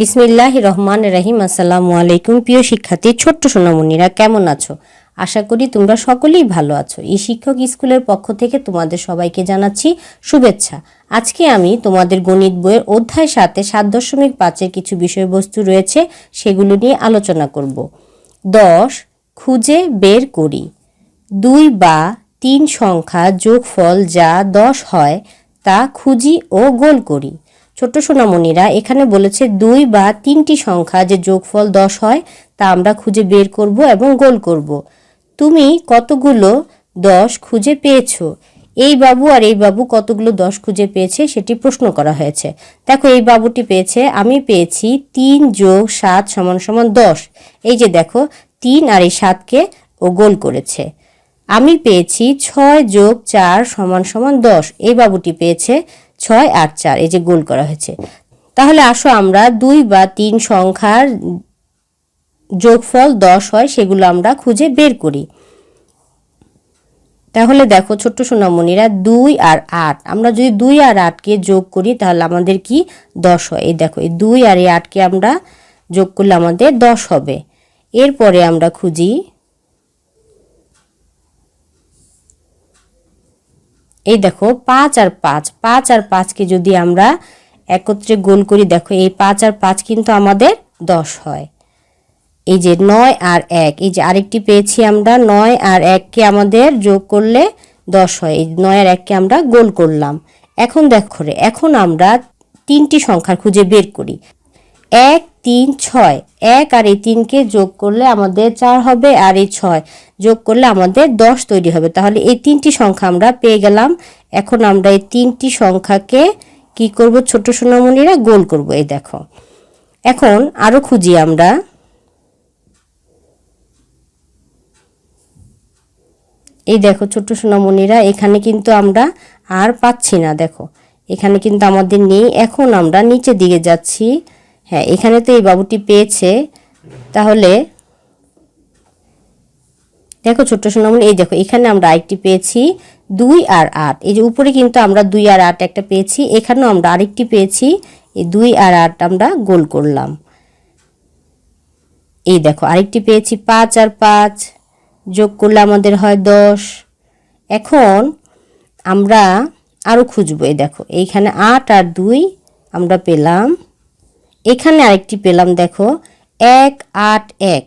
বিসমিল্লাহির রহমানির রহিম। আসসালামু আলাইকুম প্রিয় শিক্ষার্থী, ছোট্ট সোনামণিরা কেমন আছো? আশা করি তোমরা সকলেই ভালো আছো। এই শিক্ষক স্কুলের পক্ষ থেকে তোমাদের সবাইকে জানাচ্ছি শুভেচ্ছা। আজকে আমি তোমাদের গণিত বইয়ের অধ্যায় 7 7.5 কিছু বিষয়বস্তু রয়েছে, সেগুলো নিয়ে আলোচনা করব। 10 খুঁজে বের করি। 2 বা 3 সংখ্যা যোগফল যা 10 হয় তা খুঁজি ও গোল করি। ছোট্ট সোনামণিরা, এখানে বলেছে 2 বা 3টি সংখ্যা যে যোগফল 10 হয় তা আমরা খুঁজে বের করব এবং গোল করব। তুমি কতগুলো 10 খুঁজে পেয়েছো? এই বাবু আর এই বাবু কতগুলো 10 খুঁজে পেয়েছে সেটি প্রশ্ন করা হয়েছে। দেখো, এই বাবুটি পেয়েছে, আমি পেয়েছি 3 + 7 = 10। এই যে দেখো, 3 আর এই 7কে ও গোল করেছে। আমি পেয়েছি 6 + 4 = 10। এই বাবুটি পেয়েছে 6 আর 4, এই যে গোল করা হয়েছে। তাহলে আসো আমরা 2 বা 3 সংখ্যার যোগফল 10 হয় সেগুলো আমরা খুঁজে বের করি। তাহলে দেখো ছোট্ট সোনামণিরা, 2 আর 8, আমরা যদি 2 আর 8কে যোগ করি তাহলে আমাদের কি 10 হয়। এই দেখো, এই 2 আর এই 8কে আমরা যোগ করলে আমাদের 10 হবে। এরপরে আমরা খুঁজি, এই দেখো 5 আর 5কে যদি আমরা একত্রে গোল করি, দেখো এই 5 আর 5 কিন্তু আমাদের 10 হয়। এই যে 9 আর 1, এই যে আরেকটি পেয়েছি আমরা, 9 আর 1কে আমাদের যোগ করলে 10 হয়। এই 9 আর 1কে আমরা গোল করলাম। এখন দেখো, এখন আমরা 3টি সংখ্যা খুঁজে বের করি। 1 3 6, 1 আর এই 3কে যোগ করলে আমাদের 4 হবে, আর এই 6 যোগ করলে আমাদের 10 তৈরি হবে। তাহলে এই 3টি সংখ্যা আমরা পেয়ে গেলাম। এখন আমরা এই 3টি সংখ্যাকে কি করব ছোট সোনামণিরা? গোল করব। এই দেখো, এখন আরো খুঁজি আমরা। এই দেখো ছোট সোনামণিরা, এখানে কিন্তু আমরা আর পাচ্ছি না। দেখো, এখানে কিন্তু আমাদের নেই। এখন আমরা নিচের দিকে যাচ্ছি। হ্যাঁ, এখানে তো এই বাবুটি পেয়েছে। তাহলে দেখো ছোট্ট সোনামণি, এই দেখো এখানে আমরা আরেকটি পেয়েছি 2 আর 8। এই যে উপরে কিন্তু আমরা 2 আর 8 একটা পেয়েছি, এখানেও আমরা আরেকটি পেয়েছি। এই 2 আর 8 আমরা গোল করলাম। এই দেখো আরেকটি পেয়েছি 5 আর 5 যোগ করলে আমাদের হয় 10। এখন আমরা আরো খুঁজবো। এই দেখো, এইখানে 8 আর 2 আমরা পেলাম। এখানে আরেকটি পেলাম, দেখো 1 8 1,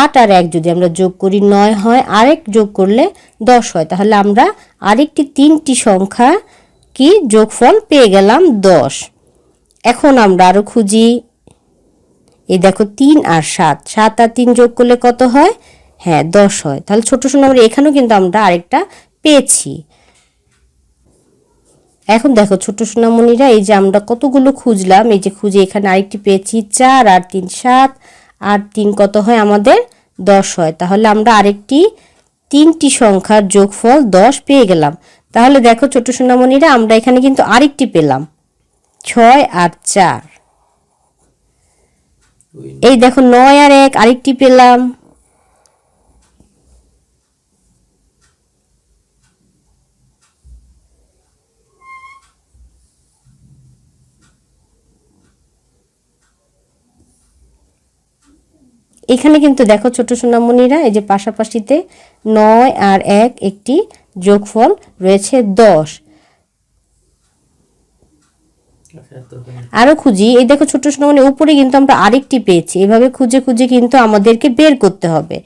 8 আর 1 যদি আমরা যোগ করি 9 হয়, আরেক যোগ করলে 10 হয়। তাহলে আমরা আরেকটি 3টি সংখ্যা কি যোগফল পেয়ে গেলাম 10। এখন আমরা আরো খুঁজি। এই দেখো 3 আর 7, 7 আর 3 যোগ করলে কত হয়? হ্যাঁ, 10 হয়। তাহলে ছোট সোনামণি, এখানেও কিন্তু আমরা আরেকটা পেয়েছি। এখন দেখো ছোট সোনামণিরা, এই যে আমরা কতগুলো খুঁজলাম, এই যে খুঁজে এখানে আরেকটি পেয়েছি 4 আর 3 7, আর 3 কত হয় আমাদের? 10 হয়। তাহলে আমরা আরেকটি 3টি সংখ্যার যোগফল 10 পেয়ে গেলাম। তাহলে দেখো ছোট সোনামণিরা, আমরা এখানে কিন্তু আরেকটি পেলাম 6 আর 4। এই দেখো 9 আর 1 আরেকটি পেলাম। এখানে কিন্তু দেখো ছোট সোনামণিরা, এই যে পাশাপাশিতে 9 আর 1 একটি যোগফল রয়েছে 10। আরো খুঁজি। এই দেখো ছোট সোনামণি, উপরে কিন্তু আমরা আরেকটি পেয়েছি। এভাবে খুঁজে খুঁজে কিন্তু আমাদেরকে বের করতে হবে।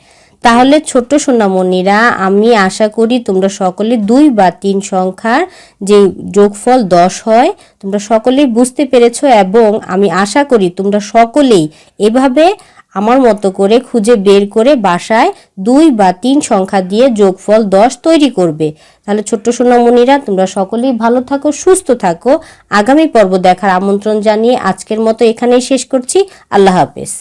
তাহলে ছোট সোনামণিরা, আমি আশা করি তোমরা সকলে 2 বা 3 সংখ্যার যে যোগফল 10 হয় তোমরা সকলেই বুঝতে পেরেছো, এবং আমি আশা করি তোমরা সকলেই এভাবে আমার মতো করে খুঁজে বের করে বাসায় 2 বা 3 সংখ্যা দিয়ে যোগফল 10 তৈরি করবে। তাহলে ছোট্ট সোনামণিরা, তোমরা সকলেই ভালো থাকো, সুস্থ থাকো। আগামী পর্ব দেখার আমন্ত্রণ জানিয়ে আজকের মতো এখানেই শেষ করছি। আল্লাহ হাফেজ।